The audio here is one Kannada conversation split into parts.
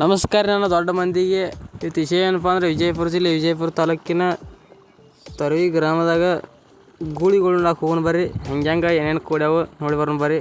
ನಮಸ್ಕಾರ. ನನ್ನ ದೊಡ್ಡ ಮಂದಿಗೆ ಇವತ್ತು ವಿಷಯ ಏನಪ್ಪ ಅಂದರೆ ವಿಜಯಪುರ ಜಿಲ್ಲೆ ವಿಜಯಪುರ ತಾಲೂಕಿನ ತರುವಿ ಗ್ರಾಮದಾಗ ಗೂಳಿಗಳು ನಾಲ್ಕು ಹೋಗೋಣ ಬರ್ರಿ. ಹೆಂಗೆ ಏನೇನು ಕೂಡ್ಯಾವು ನೋಡಿ ಬರೋಣ ಬರ್ರಿ.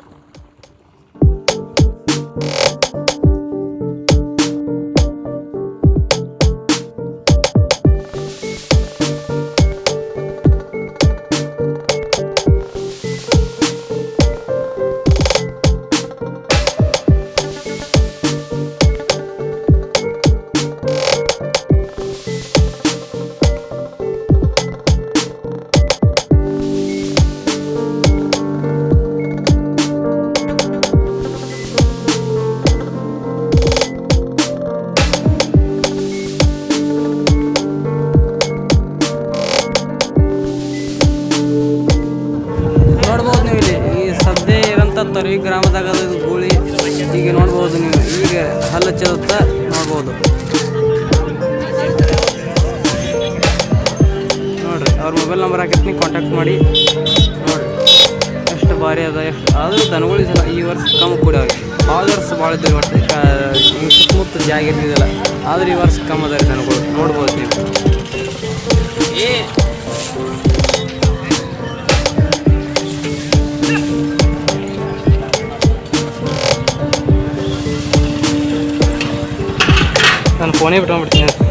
ನೋಡ್ಬೋದು ನೀವು ಇಲ್ಲಿ ಈ ಸದ್ಯ ಇರೋಂಥ ತರುವಿ ಗ್ರಾಮದಾಗ ಅದು ಗೂಳಿ ಈಗ ನೋಡ್ಬೋದು ನೀವು. ಈಗ ಹಲ್ಲು ಹಚ್ಚೋದತ್ತ ನೋಡ್ಬೋದು ನೋಡ್ರಿ. ಅವ್ರ ಮೊಬೈಲ್ ನಂಬರ್ ಹಾಕಿರ್ತೀನಿ, ಕಾಂಟ್ಯಾಕ್ಟ್ ಮಾಡಿ ನೋಡ್ರಿ. ಎಷ್ಟು ಭಾರಿ ಅದ. ಎಷ್ಟು ಆದರೂ ದನಗಳು ಸಲ ಈ ವರ್ಷ ಕಮ್ಮಿ ಕೂಡ ಆದ ವರ್ಷ ಭಾಳ ಇದ್ದೀವಿ. ಒಟ್ಟು ಸುತ್ತಮುತ್ತ ಜಾಗ ಇರ್ತಿದ್ದಿಲ್ಲ, ಆದ್ರೆ ಈ ವರ್ಷ ಕಮ್ಮಿ ಅದ ರೀ ದನಗಳು. ನೋಡ್ಬೋದು ನೀವು. ನಾನು ಫೋನೇ ಬಿಟ್ಕೊಂಡ್ಬಿಡ್ತೀನಿ.